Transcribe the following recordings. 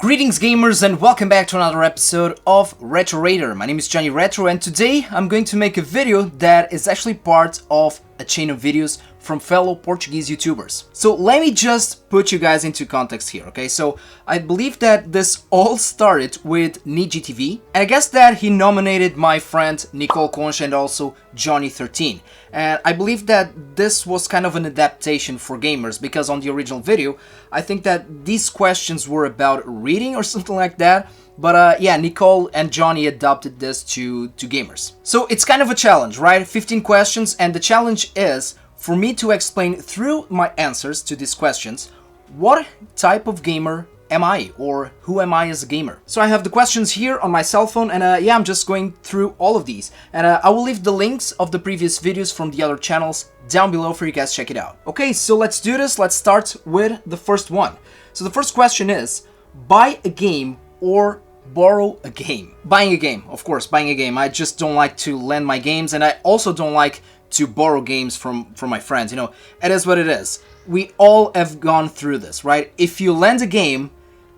Greetings gamers and welcome back to another episode of Retro Raider. My name is Johnny Retro and today I'm going to make a video that is actually part of a chain of videos from fellow Portuguese YouTubers. So let me just put you guys into context here, okay? So I believe that this all started with Niji TV, and I guess that he nominated my friend Nicole Concha and also Johnny13. And I believe that this was kind of an adaptation for gamers because on the original video, I think that these questions were about reading or something like that. But yeah, Nicole and Johnny adopted this to gamers. So it's kind of a challenge, right? 15 questions, and the challenge is for me to explain through my answers to these questions what type of gamer am I, or who am I as a gamer. So I have the questions here on my cell phone, and yeah, I'm just going through all of these. And I will leave the links of the previous videos from the other channels down below for you guys to check it out. Okay, so let's do this. Let's start with the first one. So the first question is, buy a game or borrow a game? Buying a game, of course, buying a game. I just don't like to lend my games, and I also don't like to borrow games from my friends. You know, it is what it is. We all have gone through this, right? If you lend a game,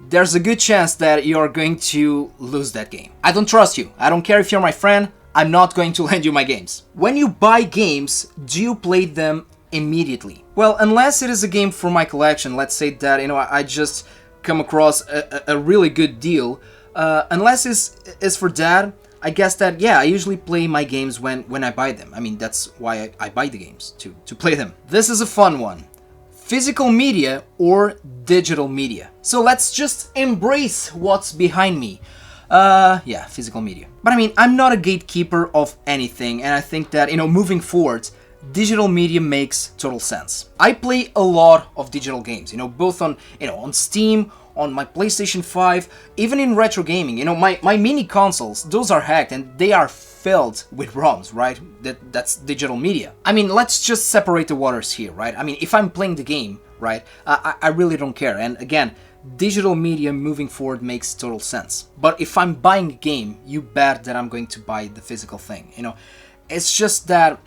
there's a good chance that you're going to lose that game. I don't trust you. I don't care if you're my friend. I'm not going to lend you my games. When you buy games, do you play them immediately? Well, unless it is a game for my collection, let's say that, you know, I just come across a really good deal. Unless it's for that, I guess that, yeah, I usually play my games when I buy them. I mean, that's why I buy the games, to play them. This is a fun one. Physical media or digital media? So let's just embrace what's behind me. Yeah, physical media. But I mean, I'm not a gatekeeper of anything, and I think that, you know, moving forward, digital media makes total sense. I play a lot of digital games, you know, both on, you know, on Steam, on my PlayStation 5, even in retro gaming. You know, my mini consoles, those are hacked and they are filled with ROMs, right? That's digital media. I mean, let's just separate the waters here, right? I mean, if I'm playing the game, right, I really don't care. And again, digital media moving forward makes total sense. But if I'm buying a game, you bet that I'm going to buy the physical thing. You know, it's just that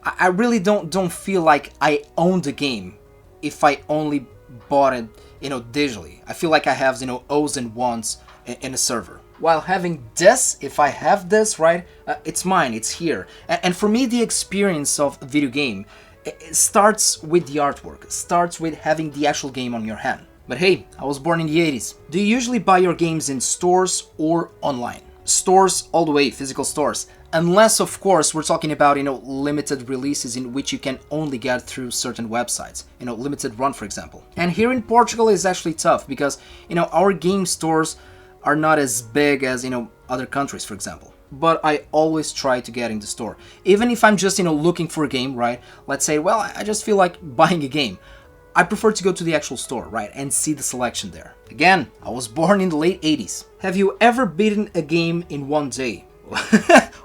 I really don't feel like I own the game if I only bought it, you know, digitally. I feel like I have, you know, O's and ones in a server. While having this, if I have this, right, it's mine, it's here. And for me, the experience of a video game, it starts with the artwork, starts with having the actual game on your hand. But hey, I was born in the 80s. Do you usually buy your games in stores or online? Stores all the way, physical stores. Unless, of course, we're talking about, you know, limited releases in which you can only get through certain websites. You know, limited run, for example. And here in Portugal is actually tough because, you know, our game stores are not as big as, you know, other countries, for example. But I always try to get in the store. Even if I'm just, you know, looking for a game, right? Let's say, well, I just feel like buying a game. I prefer to go to the actual store, right, and see the selection there. Again, I was born in the late 80s. Have you ever beaten a game in one day?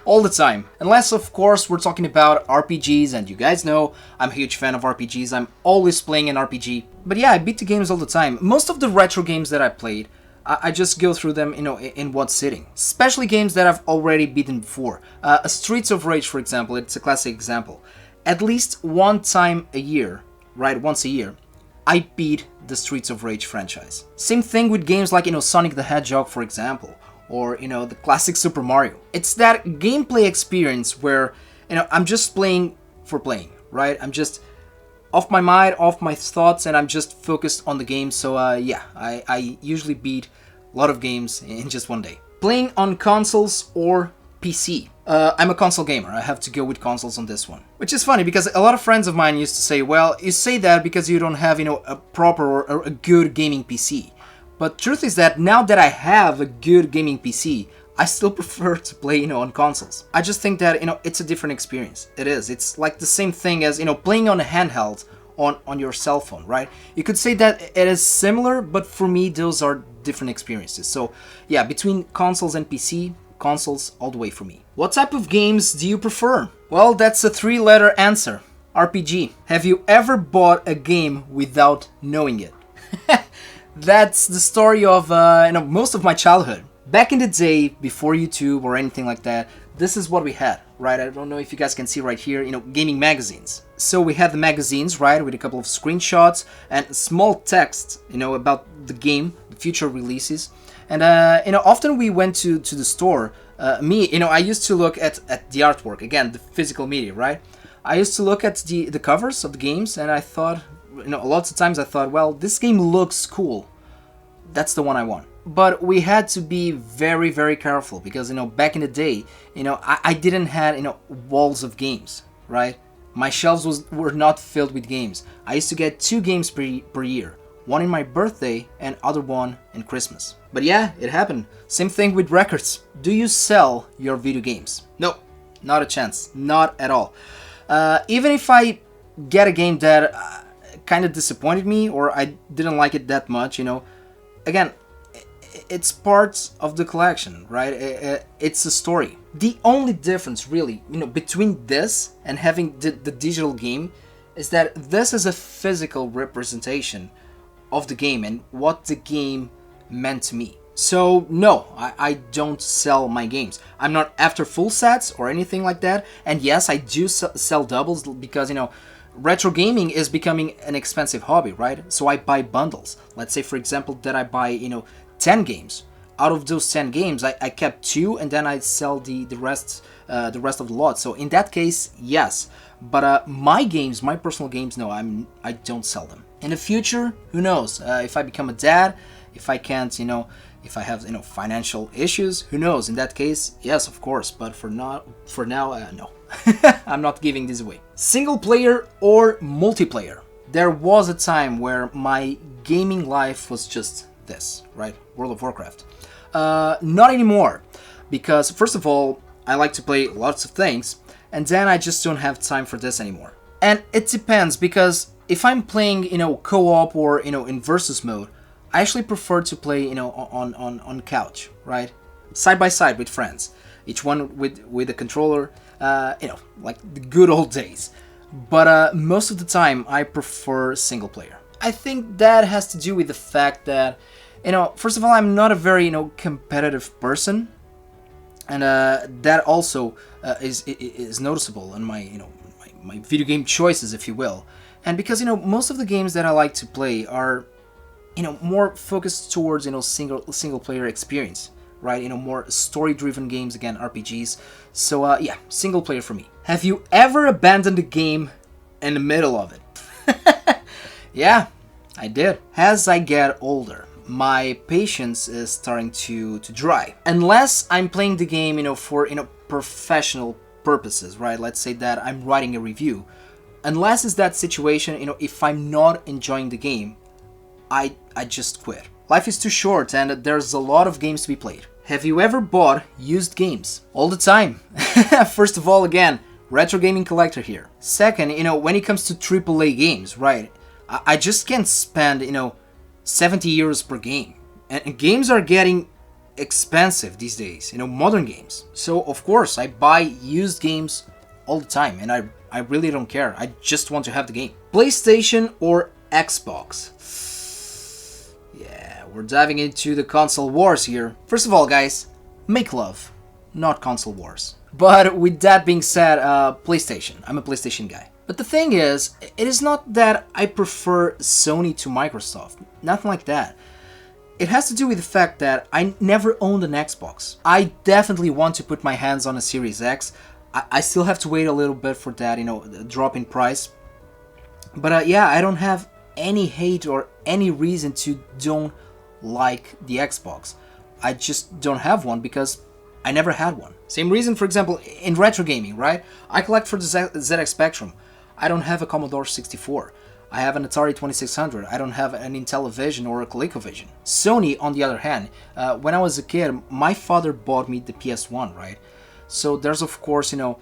All the time. Unless, of course, we're talking about RPGs, and you guys know I'm a huge fan of RPGs. I'm always playing an RPG. But yeah, I beat the games all the time. Most of the retro games that I played, I just go through them, you know, in one sitting. Especially games that I've already beaten before. Streets of Rage, for example, it's a classic example. At least one time a year, right, once a year, I beat the Streets of Rage franchise. Same thing with games like, you know, Sonic the Hedgehog, for example, or, you know, the classic Super Mario. It's that gameplay experience where, you know, I'm just playing for playing, right? I'm just off my mind, off my thoughts, and I'm just focused on the game. So, yeah, I usually beat a lot of games in just one day. Playing on consoles or PC? I'm a console gamer. I have to go with consoles on this one. Which is funny because a lot of friends of mine used to say, well, you say that because you don't have, you know, a proper or a good gaming PC. But truth is that now that I have a good gaming PC, I still prefer to play, you know, on consoles. I just think that, you know, it's a different experience. It is. It's like the same thing as, you know, playing on a handheld on your cell phone, right? You could say that it is similar, but for me, those are different experiences. So yeah, between consoles and PC, consoles all the way for me. What type of games do you prefer? Well, that's a three-letter answer. RPG. Have you ever bought a game without knowing it? That's the story of you know, most of my childhood. Back in the day, before YouTube or anything like that, this is what we had, right? I don't know if you guys can see right here, you know, gaming magazines. So we had the magazines, right, with a couple of screenshots and small text, you know, about the game, the future releases. And you know, often we went to the store. You know, I used to look at the artwork, again, the physical media, right? I used to look at the covers of the games, and I thought, you know, lots of times I thought, well, this game looks cool. That's the one I want. But we had to be very, very careful because, you know, back in the day, you know, I didn't have, you know, walls of games, right? My shelves were not filled with games. I used to get 2 games per year. One in my birthday and other one in Christmas. But yeah, it happened. Same thing with records. Do you sell your video games? No, not a chance. Not at all. Even if I get a game that kind of disappointed me or I didn't like it that much, you know, again, it's part of the collection, right? It's a story. The only difference really, you know, between this and having the digital game is that this is a physical representation of the game and what the game meant to me. So no, I don't sell my games. I'm not after full sets or anything like that. And yes, I do sell doubles because, you know, retro gaming is becoming an expensive hobby, right? So I buy bundles. Let's say, for example, that I buy, you know, 10 games. Out of those 10 games, I kept 2 and then I sell the rest of the lot. So in that case, yes. But my games, my personal games, no, I don't sell them. In the future, who knows? If I become a dad, if I can't, you know, if I have, you know, financial issues, who knows? In that case, yes, of course. But for now, no. I'm not giving this away. Single player or multiplayer? There was a time where my gaming life was just this, right? World of Warcraft. Not anymore, because first of all, I like to play lots of things, and then I just don't have time for this anymore. And it depends, because if I'm playing, you know, co-op or, you know, in versus mode, I actually prefer to play, you know, on couch, right? Side by side with friends, each one with a controller, you know, like the good old days. But most of the time, I prefer single player. I think that has to do with the fact that, you know, first of all, I'm not a very, you know, competitive person, and that also is noticeable in my, you know, my video game choices, if you will. And because, you know, most of the games that I like to play are, you know, more focused towards, you know, single player experience, right? You know, more story driven games, again, RPGs. So yeah, single player for me. Have you ever abandoned a game in the middle of it? Yeah, I did. As I get older, my patience is starting to dry. Unless I'm playing the game, you know, for, you know, professional purposes, right? Let's say that I'm writing a review. Unless it's that situation, you know, if I'm not enjoying the game, I just quit. Life is too short and there's a lot of games to be played. Have you ever bought used games? All the time. First of all, again, retro gaming collector here. Second, you know, when it comes to AAA games, right? I just can't spend, you know, 70 euros per game. And games are getting expensive these days, you know, modern games. So, of course, I buy used games all the time, and I really don't care. I just want to have the game. PlayStation or Xbox? Yeah, we're diving into the console wars here. First of all, guys, make love, not console wars. But with that being said, PlayStation. I'm a PlayStation guy. But the thing is, it is not that I prefer Sony to Microsoft. Nothing like that. It has to do with the fact that I never owned an Xbox. I definitely want to put my hands on a Series X. I still have to wait a little bit for that, you know, drop in price. But yeah, I don't have any hate or any reason to don't like the Xbox. I just don't have one because I never had one. Same reason, for example, in retro gaming, right? I collect for the ZX Spectrum. I don't have a Commodore 64. I have an Atari 2600. I don't have an Intellivision or a ColecoVision. Sony, on the other hand, when I was a kid, my father bought me the PS1, right? So there's, of course, you know,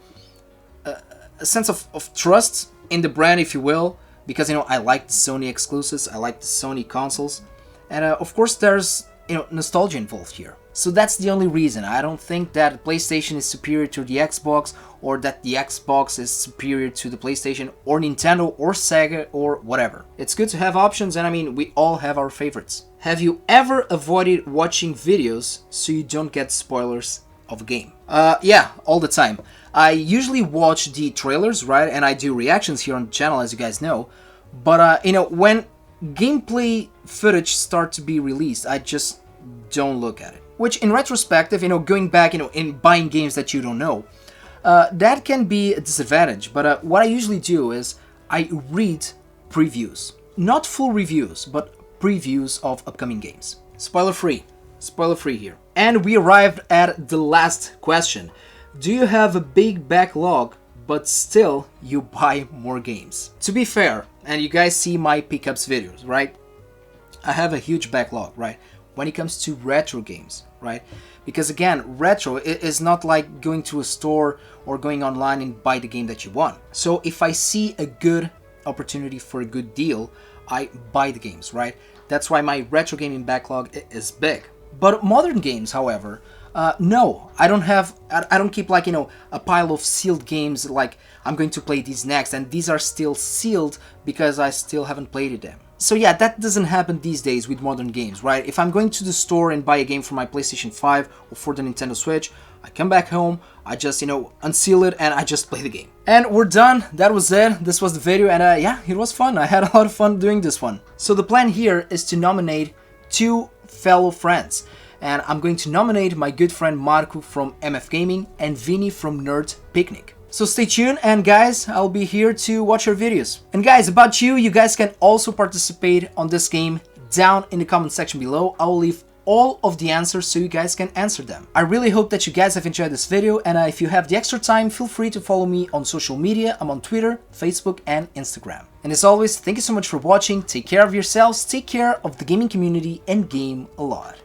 a sense of trust in the brand, if you will, because, you know, I like the Sony exclusives, I like the Sony consoles, and of course there's, you know, nostalgia involved here. So that's the only reason. I don't think that PlayStation is superior to the Xbox, or that the Xbox is superior to the PlayStation, or Nintendo, or Sega, or whatever. It's good to have options, and I mean, we all have our favorites. Have you ever avoided watching videos so you don't get spoilers of a game? Yeah, all the time. I usually watch the trailers, right, and I do reactions here on the channel, as you guys know. But, you know, when gameplay footage start to be released, I just don't look at it. Which in retrospective, going back, and buying games that you don't know, that can be a disadvantage. But what I usually do is I read previews. Not full reviews, but previews of upcoming games. Spoiler free here. And we arrived at the last question. Do you have a big backlog, but still you buy more games? To be fair, and you guys see my pickups videos, right? I have a huge backlog, right? When it comes to retro games, right? Because again, retro is not like going to a store or going online and buy the game that you want. So if I see a good opportunity for a good deal, I buy the games, right? That's why my retro gaming backlog is big. But modern games, however, no, I don't keep like, a pile of sealed games like I'm going to play these next, and these are still sealed because I still haven't played them. So yeah, that doesn't happen these days with modern games, right? If I'm going to the store and buy a game for my PlayStation 5 or for the Nintendo Switch, I come back home, I just, unseal it and I just play the game. And we're done. That was it. This was the video, and yeah, it was fun. I had a lot of fun doing this one. So the plan here is to nominate 2 fellow friends. And I'm going to nominate my good friend Marco from MF Gaming and Vinny from Nerd Picnic. So stay tuned, and guys, I'll be here to watch your videos. And guys, about you guys can also participate on this game down in the comment section below. I will leave all of the answers so you guys can answer them. I really hope that you guys have enjoyed this video, and if you have the extra time, feel free to follow me on social media. I'm on Twitter, Facebook and Instagram. And as always, thank you so much for watching. Take care of yourselves, take care of the gaming community, and game a lot.